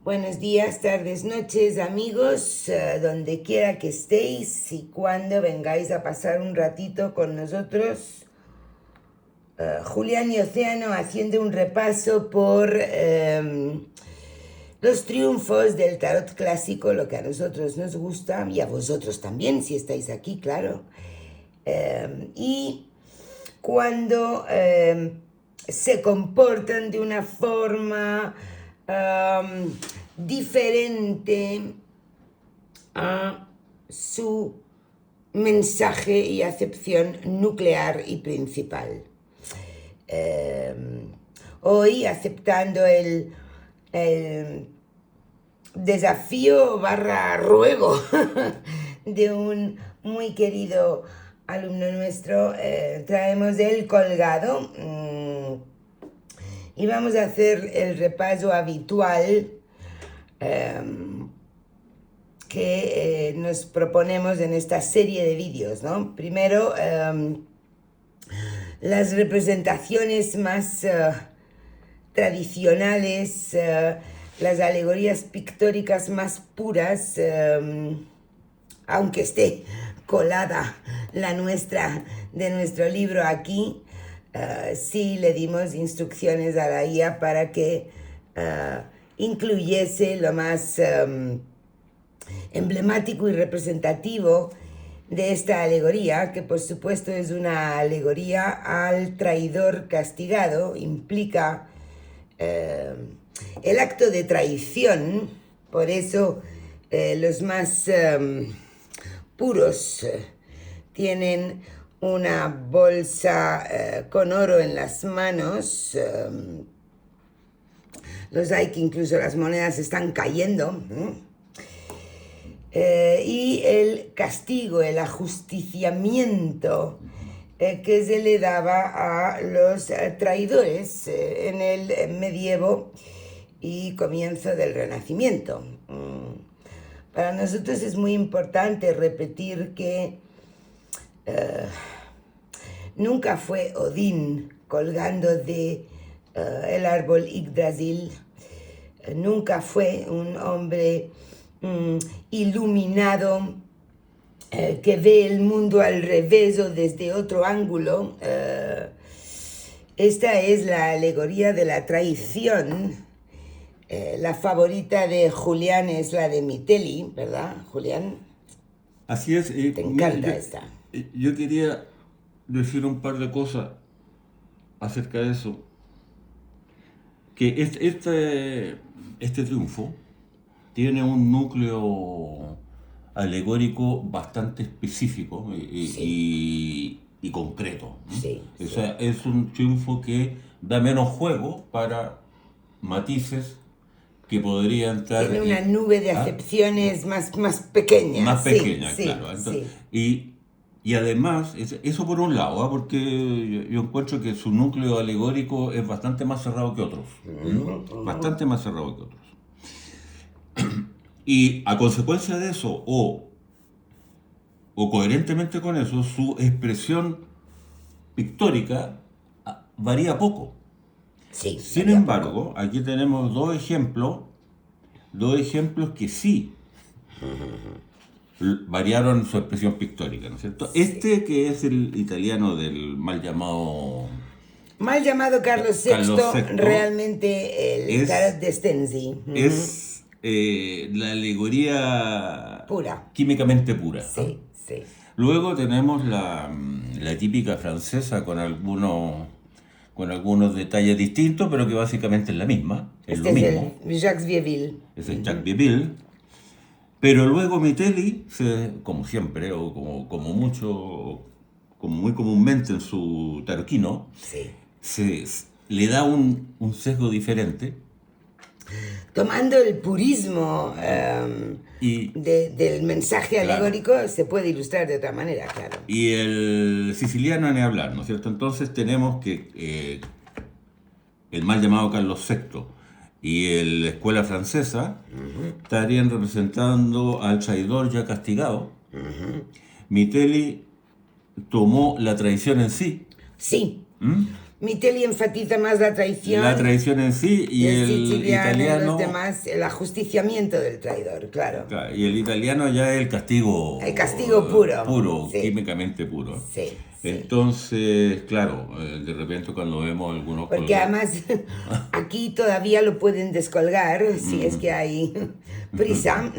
Buenos días, tardes, noches, amigos, donde quiera que estéis y cuando vengáis a pasar un ratito con nosotros. Julián y Océano haciendo un repaso por los triunfos del tarot clásico, lo que a nosotros nos gusta y a vosotros también, si estáis aquí, claro. Y cuando se comportan de una forma diferente a su mensaje y acepción nuclear y principal. Hoy, aceptando el desafío / ruego de un muy querido alumno nuestro, traemos el colgado y vamos a hacer el repaso habitual que nos proponemos en esta serie de vídeos, ¿no? Primero, las representaciones más tradicionales, las alegorías pictóricas más puras, aunque esté colada la nuestra de nuestro libro aquí, sí le dimos instrucciones a la guía para que incluyese lo más emblemático y representativo de esta alegoría, que por supuesto es una alegoría al traidor castigado, implica el acto de traición. Por eso los más puros tienen una bolsa con oro en las manos. Los hay que incluso las monedas están cayendo. Y el castigo, el ajusticiamiento que se le daba a los traidores en el medievo y comienzo del Renacimiento. Para nosotros es muy importante repetir que nunca fue Odín colgando de el árbol Yggdrasil, nunca fue un hombre iluminado que ve el mundo al revés o desde otro ángulo. Esta es la alegoría de la traición. La favorita de Julián es la de Mitteli, ¿verdad, Julián? Así es. Te encanta esta. Yo quería decir un par de cosas acerca de eso. Que este triunfo tiene un núcleo alegórico bastante específico y concreto. Sí, o sea, es un triunfo que da menos juego para matices que podría entrar. Tiene una nube de acepciones más pequeña. Más pequeña, sí, claro. Entonces, sí. Y además, eso por un lado, porque yo encuentro que su núcleo alegórico es bastante más cerrado que otros. Bastante más cerrado que otros. Y a consecuencia de eso, o coherentemente con eso, su expresión pictórica varía poco. Sí, Sin embargo, aquí tenemos dos ejemplos que sí variaron su expresión pictórica, ¿no es cierto? Sí. Que es el italiano del mal llamado Carlos VI, realmente el es- tarot de Stenzi. es la alegoría Pura. químicamente pura. Sí, sí. Luego tenemos la típica francesa con algunos detalles distintos, pero que básicamente es la misma. Es lo mismo. El Jacques Vieville. Es el Jacques Vieville. Pero luego Mitteli, como siempre, o como mucho, como muy comúnmente en su tarquino, le da un sesgo diferente. Tomando el purismo del mensaje alegórico, se puede ilustrar de otra manera, claro. Y el siciliano ni hablar, ¿no es cierto? Entonces tenemos que el mal llamado Carlos VI y la escuela francesa estarían representando al traidor ya castigado. Mitteli tomó la traición en sí. Sí. Mitelli enfatiza más la traición. La traición en sí y el italiano... Los demás, el ajusticiamiento del traidor, claro. Y el italiano ya es el castigo... El castigo puro. Puro, sí. Químicamente puro. Sí. Entonces, claro, de repente cuando vemos algunos... Porque además aquí todavía lo pueden descolgar si es que hay prisa,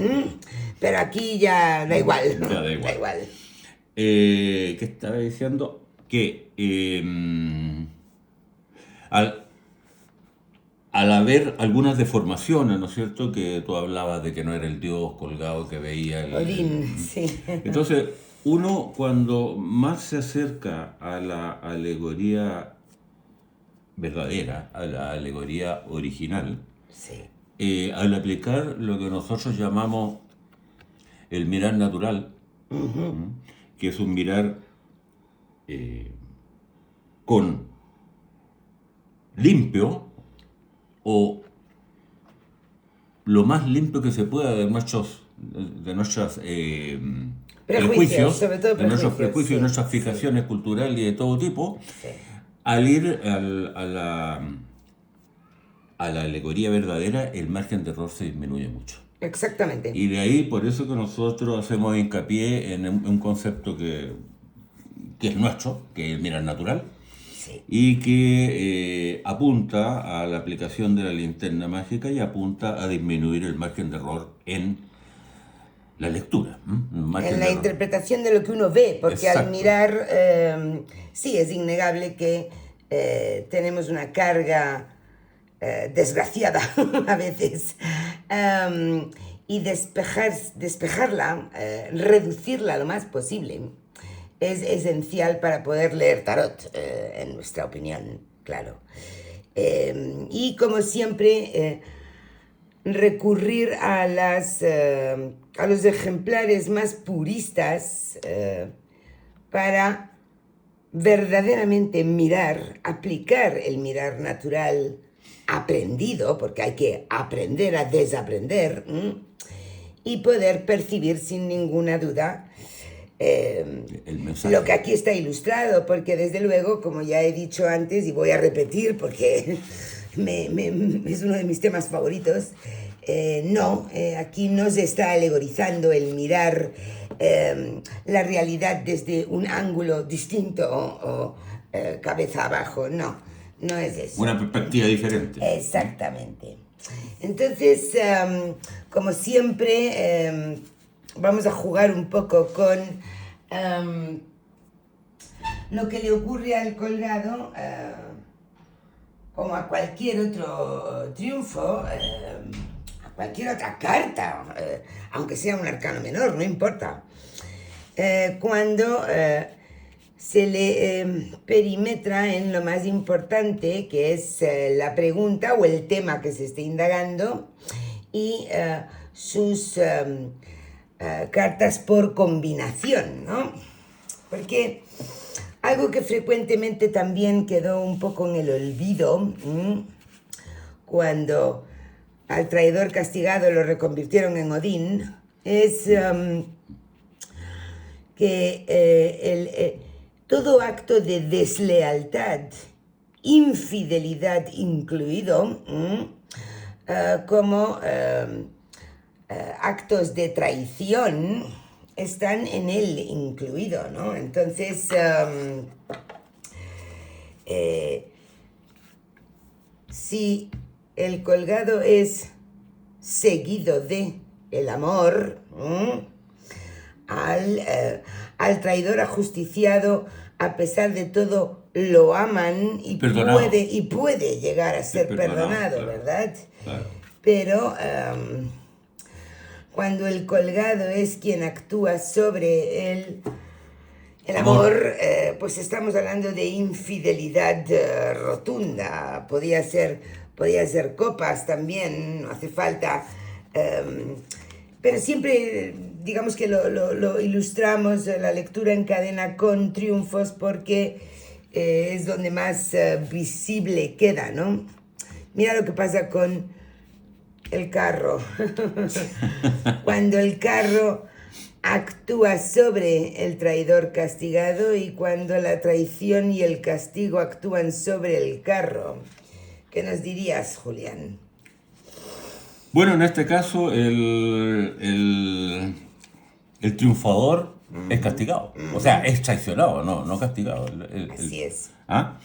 pero aquí ya da igual. Ya da igual. Da igual. ¿Qué estaba diciendo? Que al haber algunas deformaciones, ¿no es cierto? Que tú hablabas de que no era el dios colgado que veía el... Odín, sí. Entonces, uno cuando más se acerca a la alegoría verdadera, a la alegoría original, sí. Al aplicar lo que nosotros llamamos el mirar natural, que es un mirar con limpio o lo más limpio que se pueda de nuestros prejuicios, sobre todo de nuestros prejuicios, sí, de nuestras fijaciones culturales y de todo tipo, al ir a la alegoría verdadera, el margen de error se disminuye mucho. Exactamente. Y de ahí, por eso que nosotros hacemos hincapié en un concepto que es nuestro, que es el mirar natural, y que apunta a la aplicación de la linterna mágica y apunta a disminuir el margen de error en la lectura. En la interpretación de lo que uno ve, porque Exacto. Al mirar, sí, es innegable que tenemos una carga desgraciada a veces, y despejarla, reducirla lo más posible, es esencial para poder leer tarot, en nuestra opinión, claro. Y como siempre, recurrir a los ejemplares más puristas para verdaderamente mirar, aplicar el mirar natural aprendido, porque hay que aprender a desaprender, y poder percibir sin ninguna duda lo que aquí está ilustrado, porque desde luego, como ya he dicho antes y voy a repetir porque es uno de mis temas favoritos, aquí no se está alegorizando el mirar la realidad desde un ángulo distinto o cabeza abajo, no es eso. Una perspectiva diferente. Exactamente. Entonces, como siempre, vamos a jugar un poco con lo que le ocurre al colgado, como a cualquier otro triunfo, a cualquier otra carta, aunque sea un arcano menor, no importa. Cuando se le perimetra en lo más importante, que es la pregunta o el tema que se esté indagando, y sus cartas por combinación, ¿no? Porque algo que frecuentemente también quedó un poco en el olvido, cuando al traidor castigado lo reconvirtieron en Odín, es que todo acto de deslealtad, infidelidad incluido, como actos de traición, están en él incluido, ¿no? Entonces, si el colgado es seguido de el amor, al traidor ajusticiado, a pesar de todo, lo aman y puede llegar a ser perdonado, claro, ¿verdad? Claro. Pero cuando el colgado es quien actúa sobre el amor, pues estamos hablando de infidelidad rotunda. Podía ser copas también, no hace falta. Pero siempre, digamos que lo ilustramos, la lectura en cadena con triunfos, porque es donde más visible queda, ¿no? Mira lo que pasa con el carro. Cuando el carro actúa sobre el traidor castigado y cuando la traición y el castigo actúan sobre el carro. ¿Qué nos dirías, Julián? Bueno, en este caso el triunfador es castigado. O sea, es traicionado, no castigado. Así es. ¿Ah?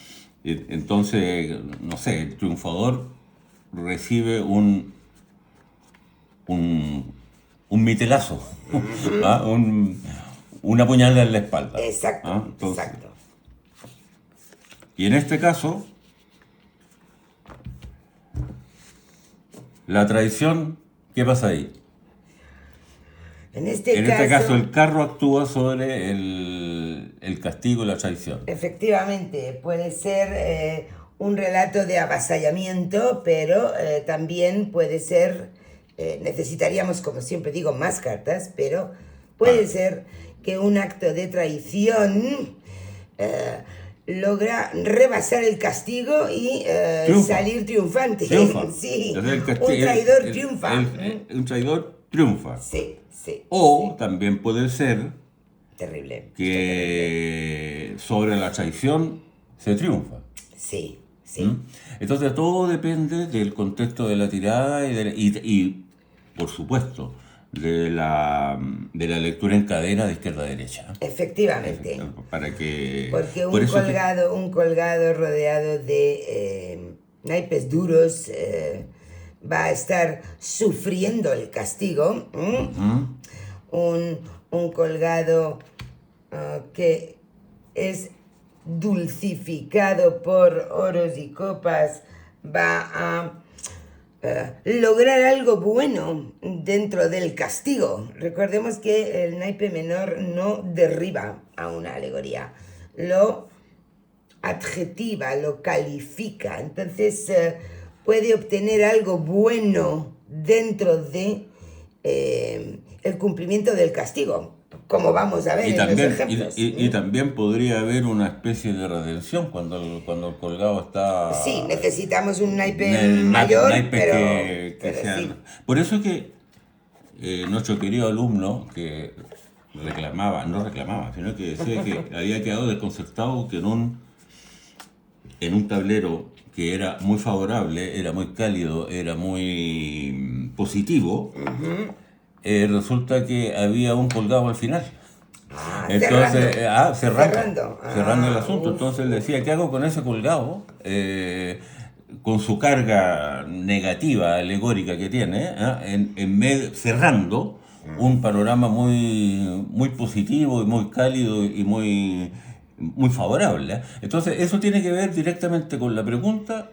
Entonces, no sé, el triunfador recibe un mitelazo, ¿ah? Una puñalada en la espalda. Exacto, ¿ah? Entonces, exacto. Y en este caso, la traición, ¿qué pasa ahí? En este caso, el carro actúa sobre el castigo y la traición. Efectivamente, puede ser un relato de avasallamiento, pero también puede ser, necesitaríamos, como siempre digo, más cartas, pero puede ser que un acto de traición logra rebasar el castigo y salir triunfante. Triunfa. Sí, un traidor triunfa. Un traidor triunfa. Sí, sí. O sí. también puede ser terrible que sobre la traición se triunfa. Sí, sí. ¿Mm? Entonces todo depende del contexto de la tirada y por supuesto, de la lectura en cadena de izquierda a derecha. Efectivamente. Porque un colgado rodeado de naipes duros va a estar sufriendo el castigo. Un colgado que es dulcificado por oros y copas va a lograr algo bueno dentro del castigo. Recordemos que el naipe menor no derriba a una alegoría, lo adjetiva, lo califica. Entonces puede obtener algo bueno dentro de el cumplimiento del castigo, como vamos a ver en los ejemplos. Y también podría haber una especie de redención cuando el colgado está... Sí, necesitamos un naipe mayor, pero sean... sí. Por eso es que nuestro querido alumno, que sino que decía que había quedado desconcertado que en un tablero que era muy favorable, era muy cálido, era muy positivo, resulta que había un colgado al final. Entonces, cerrando el asunto. Entonces él decía, ¿qué hago con ese colgado? Con su carga negativa, alegórica que tiene, cerrando un panorama muy, muy positivo y muy cálido y muy, muy favorable. Entonces eso tiene que ver directamente con la pregunta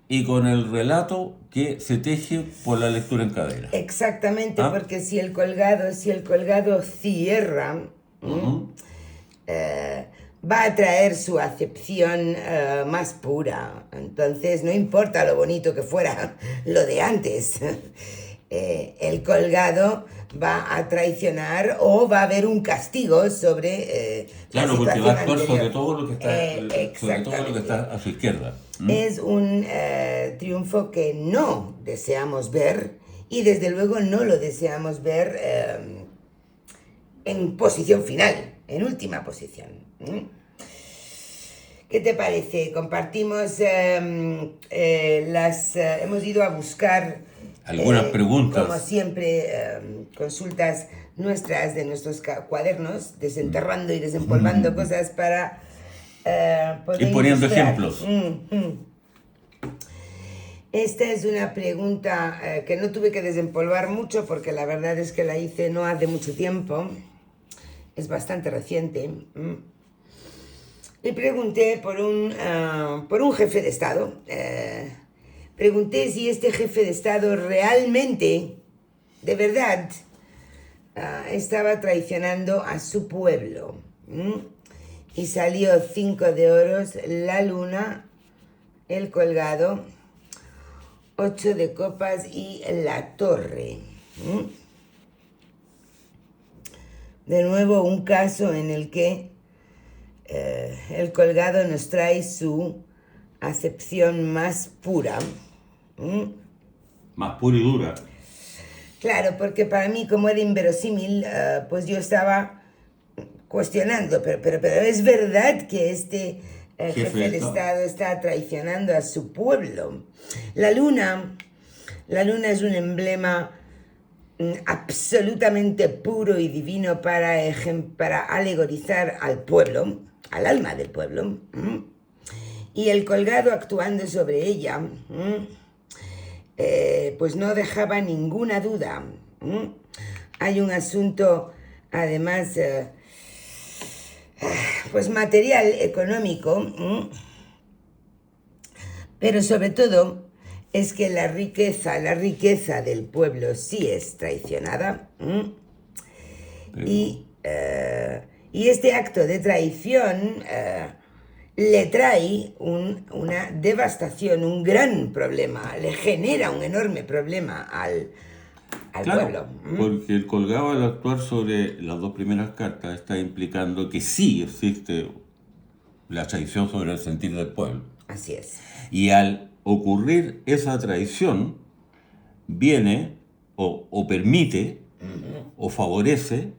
y con el relato que se teje por la lectura en cadena. Exactamente, porque si el colgado cierra, va a traer su acepción más pura. Entonces no importa lo bonito que fuera lo de antes. El colgado va a traicionar o va a haber un castigo sobre claro, porque va a actuar sobre todo lo que está a su izquierda. Es un triunfo que no deseamos ver y desde luego no lo deseamos ver en posición final, en última posición. ¿Qué te parece? Compartimos hemos ido a buscar algunas preguntas. Como siempre, consultas nuestras de nuestros cuadernos, desenterrando y desempolvando cosas para poder ir poniendo ilustrar. ejemplos. Esta es una pregunta que no tuve que desempolvar mucho porque la verdad es que la hice no hace mucho tiempo. Es bastante reciente. Y pregunté por un jefe de Estado. Pregunté si este jefe de Estado realmente, de verdad, estaba traicionando a su pueblo. Y salió 5 de oros, la luna, el colgado, 8 de copas y la torre. De nuevo, un caso en el que el colgado nos trae su acepción más pura. Más pura y dura. Claro, porque para mí, como era inverosímil, pues yo estaba cuestionando, pero es verdad que este jefe del Estado está traicionando a su pueblo. La luna es un emblema absolutamente puro y divino para alegorizar al pueblo, al alma del pueblo, y el colgado actuando sobre ella, pues no dejaba ninguna duda. Hay un asunto, además, pues material, económico, pero sobre todo es que la riqueza del pueblo sí es traicionada. Y este acto de traición le trae una devastación, un gran problema, le genera un enorme problema al pueblo. Porque el colgado, al actuar sobre las dos primeras cartas, está implicando que sí existe la traición sobre el sentir del pueblo. Así es. Y al ocurrir esa traición, viene o permite, o favorece,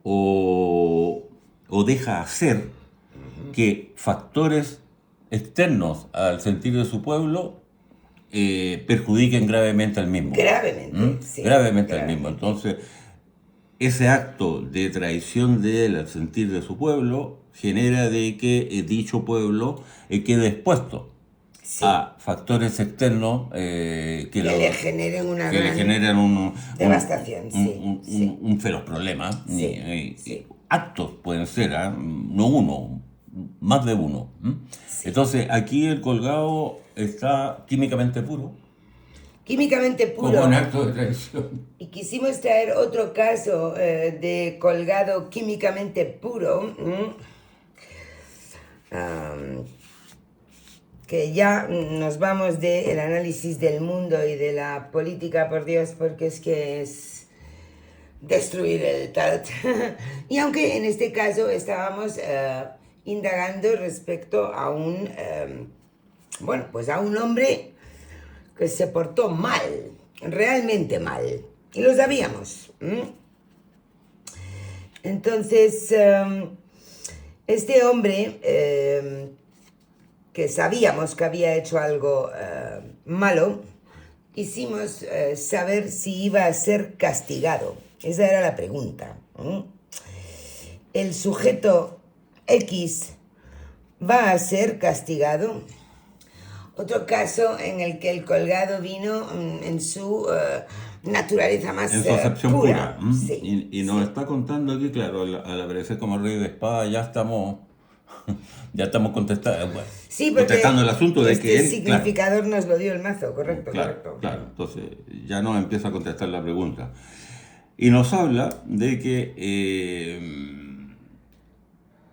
o deja hacer que factores externos al sentir de su pueblo perjudiquen gravemente al mismo. Gravemente, sí. Gravemente al mismo. Entonces, ese acto de traición de él al sentir de su pueblo genera de que dicho pueblo quede expuesto a factores externos que le generen una devastación, un feroz problema. Actos pueden ser, no uno, más de uno. Entonces, aquí el colgado está químicamente puro. Químicamente puro. Como un acto de traición. Y quisimos traer otro caso de colgado químicamente puro, que ya nos vamos del análisis del mundo y de la política, por Dios, porque es que es destruir el tarot. Y aunque en este caso estábamos indagando respecto a a un hombre que se portó mal, realmente mal, y lo sabíamos. Entonces, este hombre, que sabíamos que había hecho algo malo, quisimos saber si iba a ser castigado. Esa era la pregunta. ¿El sujeto X va a ser castigado? Otro caso en el que el colgado vino en su naturaleza más en su acepción pura. Sí, y nos está contando aquí, claro, al aparecer como rey de espada, ya estamos contestando, contestando el asunto de que el significador nos lo dio el mazo, correcto. Claro, entonces ya nos empieza a contestar la pregunta. Y nos habla de que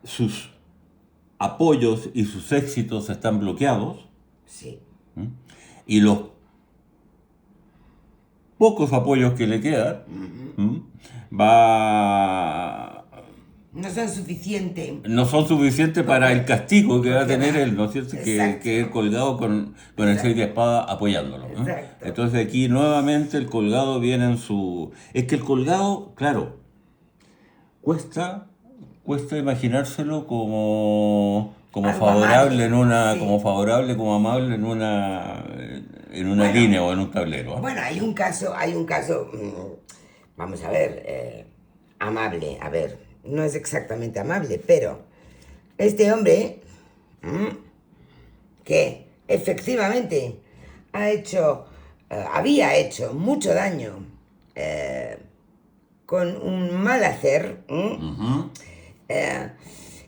sus apoyos y sus éxitos están bloqueados. Sí. Y los pocos apoyos que le quedan no son suficientes para el castigo que va a tener él, ¿no es cierto? Que es colgado con el 6 de espada apoyándolo. Entonces aquí nuevamente el colgado viene en su... Es que el colgado, claro, cuesta imaginárselo como favorable amable, como favorable, como amable en una línea o en un tablero. Bueno, hay un caso, vamos a ver, amable, a ver, no es exactamente amable, pero este hombre que efectivamente había hecho mucho daño con un mal hacer,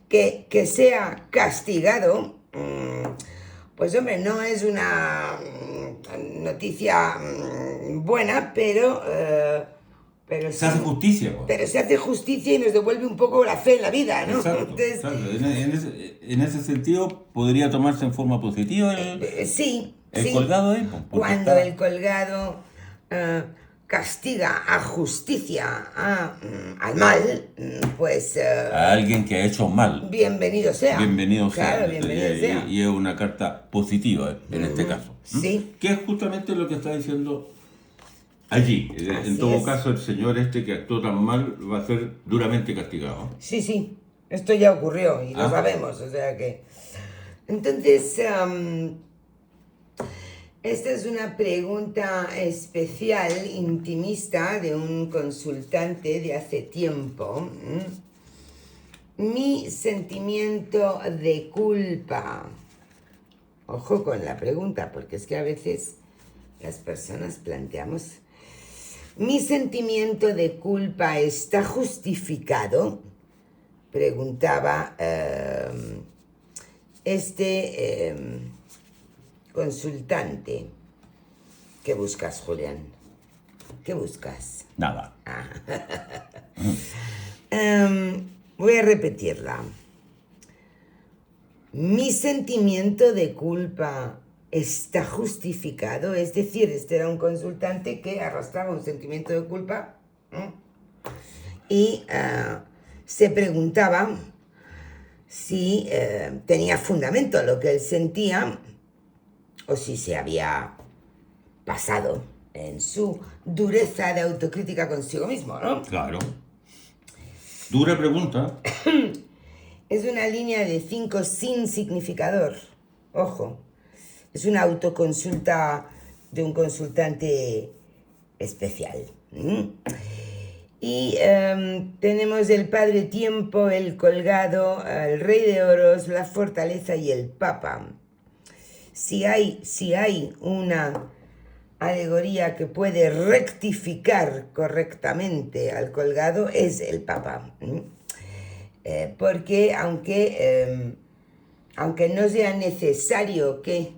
que sea castigado, pues hombre, no es una noticia buena, pero se hace justicia. Pero se hace justicia y nos devuelve un poco la fe en la vida, ¿no? Exacto. En ese sentido, ¿podría tomarse en forma positiva el colgado ahí? Cuando el colgado castiga a justicia al mal, pues... a alguien que ha hecho mal. Bienvenido sea. Bienvenido sea. Y es una carta positiva en este caso. Sí. Que es justamente lo que está diciendo allí. Así En todo es. caso, el señor este que actuó tan mal va a ser duramente castigado. Sí, sí, esto ya ocurrió y lo Ah, sabemos, o sea que... Entonces, esta es una pregunta especial, intimista, de un consultante de hace tiempo. Mi sentimiento de culpa. Ojo con la pregunta, porque es que a veces las personas planteamos... ¿Mi sentimiento de culpa está justificado? Preguntaba consultante. ¿Qué buscas, Julián? ¿Qué buscas? nada. Voy a repetirla. Mi sentimiento de culpa está justificado, es decir, este era un consultante que arrastraba un sentimiento de culpa y se preguntaba si tenía fundamento lo que él sentía o si se había pasado en su dureza de autocrítica consigo mismo, ¿no? Claro. Dura pregunta. Es una línea de 5 sin significador. Ojo, es una autoconsulta de un consultante especial. Y tenemos el Padre Tiempo, el Colgado, el Rey de Oros, la Fortaleza y el Papa. Si hay una alegoría que puede rectificar correctamente al colgado, es el Papa. Porque aunque no sea necesario que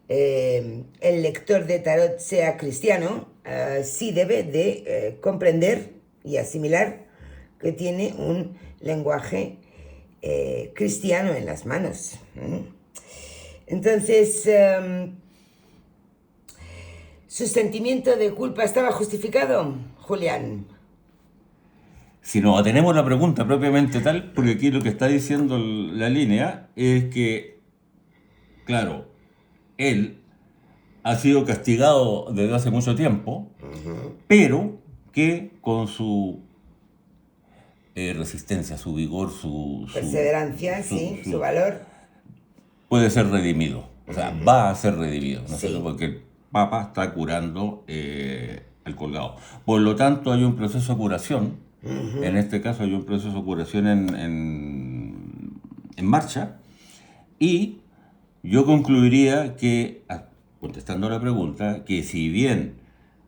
el lector de tarot sea cristiano, sí debe de comprender y asimilar que tiene un lenguaje cristiano en las manos. Entonces, ¿su sentimiento de culpa estaba justificado, Julián? Si nos atenemos a la pregunta propiamente tal, porque aquí lo que está diciendo la línea es que, claro, él ha sido castigado desde hace mucho tiempo, pero que con su resistencia, su vigor, perseverancia, su valor. Puede ser redimido. O sea, va a ser redimido, ¿no es Sí. cierto? Porque el Papa está curando el colgado. Por lo tanto, hay un proceso de curación. En este caso, hay un proceso de curación en marcha. Y yo concluiría que, contestando la pregunta, que si bien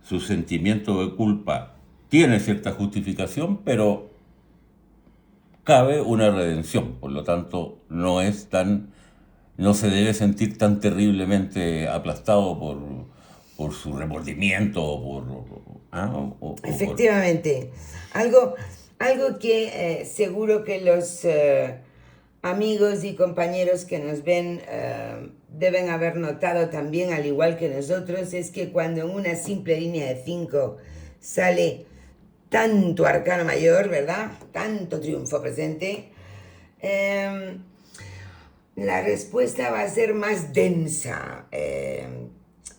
su sentimiento de culpa tiene cierta justificación, pero cabe una redención. Por lo tanto, no se debe sentir tan terriblemente aplastado por su remordimiento Efectivamente. Algo que seguro que los amigos y compañeros que nos ven deben haber notado también, al igual que nosotros, es que cuando en una simple línea de 5 sale tanto arcano mayor, ¿verdad? Tanto triunfo presente, la respuesta va a ser más densa.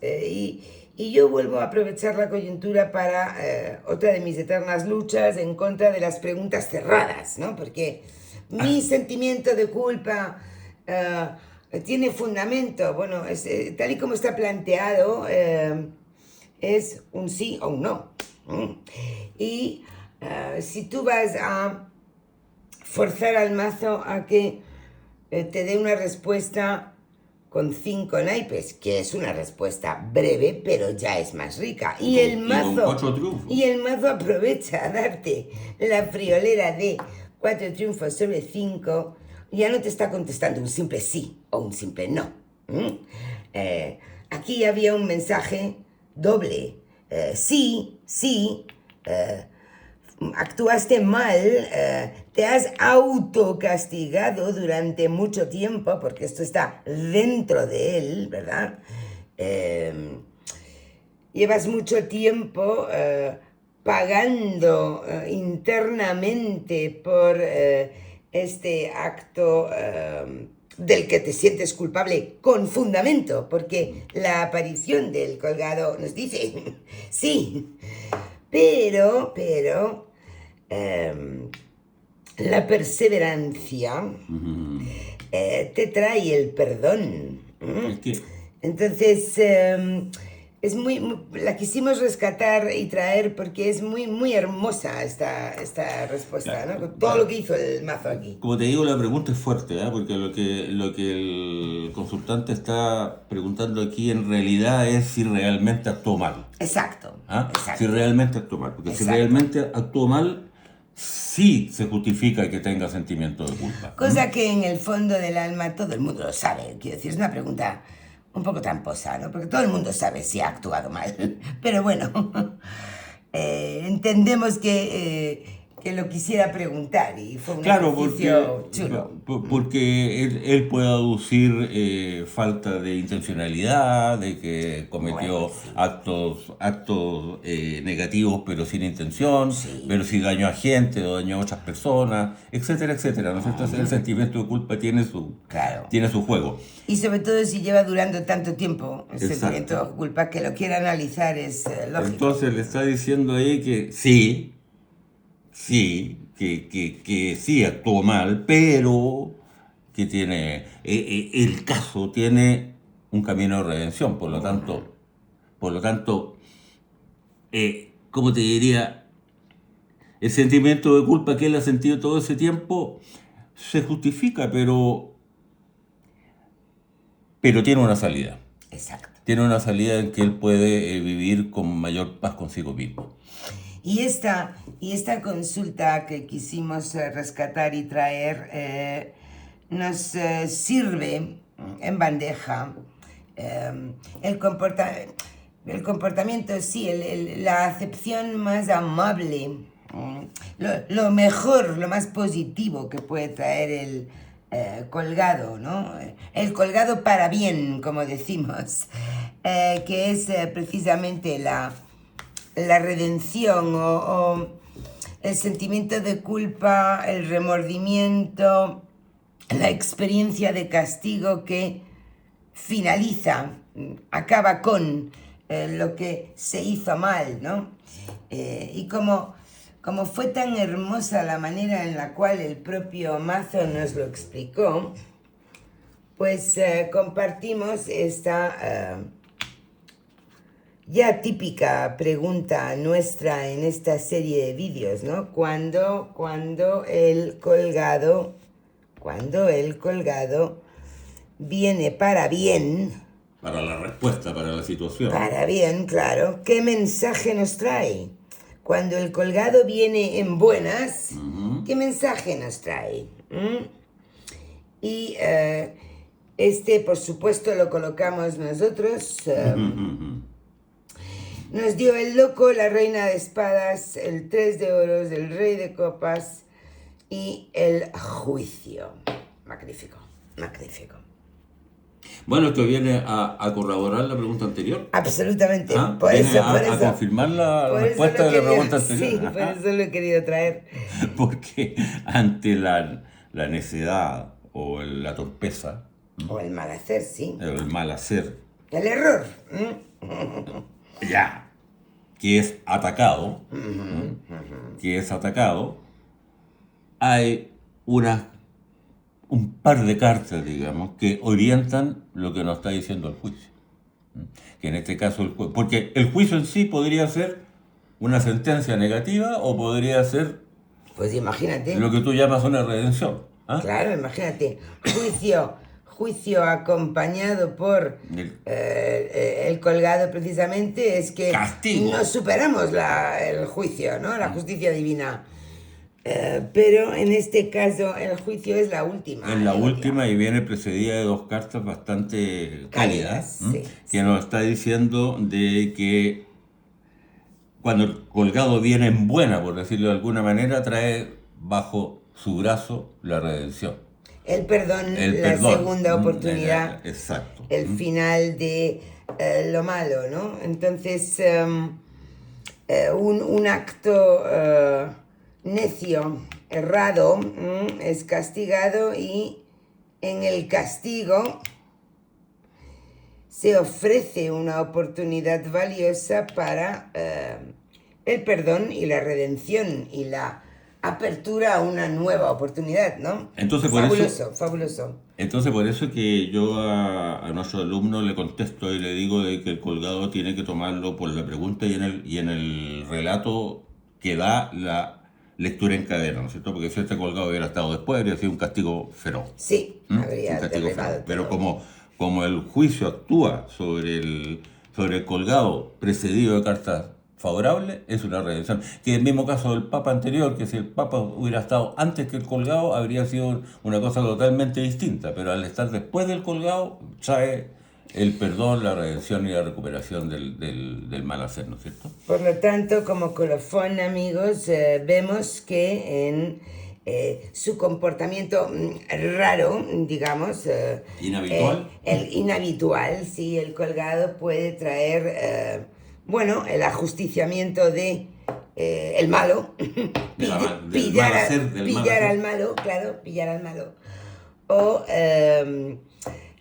Y yo vuelvo a aprovechar la coyuntura para otra de mis eternas luchas en contra de las preguntas cerradas, ¿no? Porque mi sentimiento de culpa tiene fundamento. Bueno, tal y como está planteado, es un sí o un no. Y si tú vas a forzar al mazo a que te dé una respuesta con 5 naipes, que es una respuesta breve, pero ya es más rica. Y el mazo aprovecha a darte la friolera de 4 triunfos sobre 5, ya no te está contestando un simple sí o un simple no. Aquí había un mensaje doble. Sí, actuaste mal, te has autocastigado durante mucho tiempo, porque esto está dentro de él, ¿verdad? Llevas mucho tiempo pagando internamente por este acto del que te sientes culpable con fundamento, porque la aparición del colgado nos dice, sí, pero, la perseverancia te trae el perdón. Es que, Entonces, es la quisimos rescatar y traer porque es muy hermosa esta respuesta, ¿no? Con todo lo que hizo el mazo aquí. como te digo, la pregunta es fuerte, ¿eh? Porque lo que el consultante está preguntando aquí en realidad es si realmente actuó mal. Exacto. ¿Ah? Exacto. Si realmente actuó mal. Porque Exacto. si realmente actuó mal, sí se justifica que tenga sentimiento de culpa. Cosa que en el fondo del alma todo el mundo lo sabe. Quiero decir, es una pregunta un poco tramposa, ¿no? Porque todo el mundo sabe si ha actuado mal. Pero bueno, entendemos que lo quisiera preguntar y fue un ejercicio chulo. Porque él puede aducir falta de intencionalidad, de que cometió actos negativos pero sin intención, pero si dañó a gente o dañó a otras personas, etcétera, etcétera, ¿no es cierto? Entonces el sentimiento de culpa tiene su juego. Y sobre todo si lleva durando tanto tiempo el sentimiento de culpa, que lo quiera analizar es lógico. Entonces le está diciendo ahí que sí, que sí actuó mal, pero que tiene, el caso tiene un camino de redención, por lo tanto, ¿cómo te diría? El sentimiento de culpa que él ha sentido todo ese tiempo se justifica, pero tiene una salida. Exacto. Tiene una salida en que él puede vivir con mayor paz consigo mismo. Y esta consulta que quisimos rescatar y traer nos sirve en bandeja el comportamiento, sí, la acepción más amable, lo mejor, lo más positivo que puede traer el colgado, ¿no? El colgado para bien, como decimos, que es precisamente la redención o el sentimiento de culpa, el remordimiento, la experiencia de castigo que finaliza, acaba con lo que se hizo mal, ¿no? Y como fue tan hermosa la manera en la cual el propio mazo nos lo explicó, pues compartimos esta ya típica pregunta nuestra en esta serie de vídeos, ¿no? Cuando el colgado viene para bien. Para la respuesta, para la situación. Para bien, claro. ¿Qué mensaje nos trae? Cuando el colgado viene en buenas, ¿qué mensaje nos trae? Y por supuesto, lo colocamos nosotros. Nos dio el loco, la reina de espadas, el 3 de oros, el rey de copas y el juicio. Magnífico, magnífico. Bueno, esto viene a corroborar la pregunta anterior. Absolutamente. Por eso. A confirmar la respuesta de la pregunta anterior. Sí, por eso lo he querido traer. Porque ante la necedad o la torpeza. O el mal hacer, sí. El mal hacer. El error. Ya. Que es atacado. Hay un par de cartas, digamos, que orientan lo que nos está diciendo el juicio. Que en este caso, porque el juicio en sí podría ser una sentencia negativa o podría ser, pues imagínate, lo que tú llamas una redención. Claro, imagínate, juicio acompañado por el colgado precisamente es que castigo. No superamos el juicio, ¿no? La justicia divina. Pero en este caso el juicio es la última. Es la última y viene precedida de dos cartas bastante cálidas, sí, que nos está diciendo de que cuando el colgado viene en buena, por decirlo de alguna manera, trae bajo su brazo la redención. El perdón, la segunda oportunidad, exacto. El final de lo malo, ¿no? Entonces, un acto necio, errado, es castigado y en el castigo se ofrece una oportunidad valiosa para el perdón y la redención y la apertura a una nueva oportunidad, ¿no? Entonces, Fabuloso. Entonces, por eso que yo a nuestro alumno le contesto y le digo de que el colgado tiene que tomarlo por la pregunta y en el relato que da la lectura en cadena, ¿no es cierto? Porque si este colgado hubiera estado después, habría sido un castigo feroz. Sí, habría un castigo derribado feroz. Pero todo. como el juicio actúa sobre el colgado precedido de cartas favorables, es una redención. Que en el mismo caso del Papa anterior, que si el Papa hubiera estado antes que el colgado, habría sido una cosa totalmente distinta. Pero al estar después del colgado, trae el perdón, la redención y la recuperación del mal hacer, ¿no es cierto? Por lo tanto, como colofón, amigos, vemos que en su comportamiento raro, digamos, Inhabitual. El inhabitual, sí, el colgado puede traer, bueno, el ajusticiamiento de el malo, pillar al malo, claro, pillar al malo, o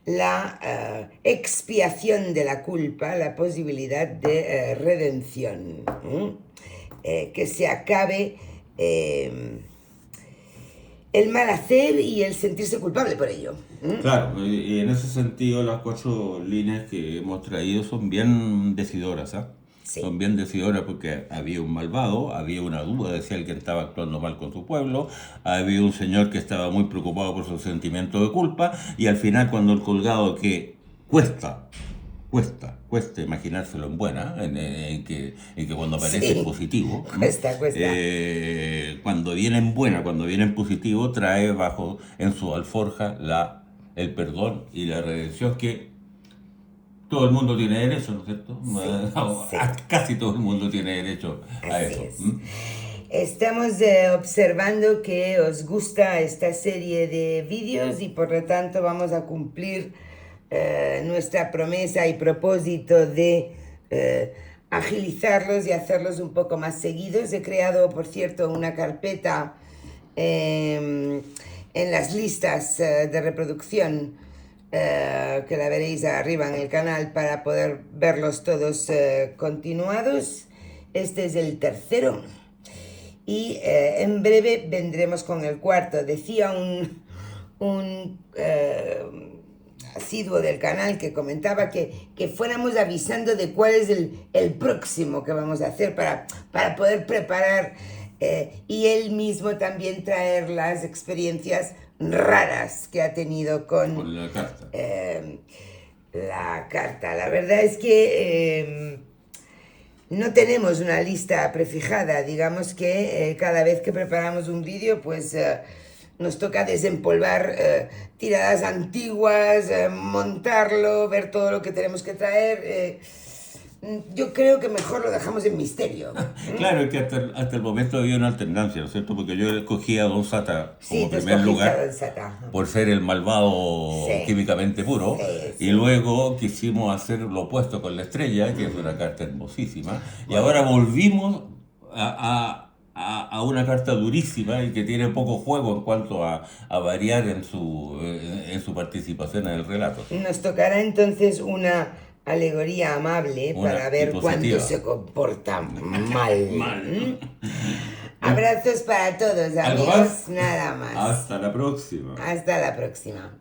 la expiación de la culpa, la posibilidad de redención, que se acabe el mal hacer y el sentirse culpable por ello. Claro, y en ese sentido las 4 líneas que hemos traído son bien decidoras, ¿ah? Sí. Son bien decidoras porque había un malvado, había una duda de si alguien estaba actuando mal con su pueblo, había un señor que estaba muy preocupado por su sentimiento de culpa, y al final cuando el colgado, que cuesta imaginárselo en buena, en que cuando aparece sí, positivo, cuesta. Cuando viene en buena, cuando viene en positivo, trae en su alforja el perdón y la redención, que todo el mundo tiene derecho, ¿no es cierto? Sí. Casi todo el mundo tiene derecho a eso. Estamos observando que os gusta esta serie de vídeos y por lo tanto vamos a cumplir nuestra promesa y propósito de agilizarlos y hacerlos un poco más seguidos. He creado, por cierto, una carpeta en las listas de reproducción que la veréis arriba en el canal para poder verlos todos continuados. Este es el tercero y en breve vendremos con el cuarto. Decía un asiduo del canal que comentaba que fuéramos avisando de cuál es el próximo que vamos a hacer para poder preparar y él mismo también traer las experiencias raras que ha tenido con la carta. La carta. La verdad es que no tenemos una lista prefijada. Digamos que cada vez que preparamos un vídeo, pues nos toca desempolvar tiradas antiguas, montarlo, ver todo lo que tenemos que traer. Yo creo que mejor lo dejamos en misterio. Claro, es que hasta el momento había una alternancia, ¿no es cierto? Porque yo escogí a Don Sata como primer lugar por ser el malvado químicamente puro. Y luego quisimos hacer lo opuesto con la estrella, que es una carta hermosísima. Y ahora volvimos a una carta durísima y que tiene poco juego en cuanto a variar en su participación en el relato. Nos tocará entonces una alegoría amable para ver cuánto se comporta mal. Abrazos para todos, amigos. Nada más. Hasta la próxima. Hasta la próxima.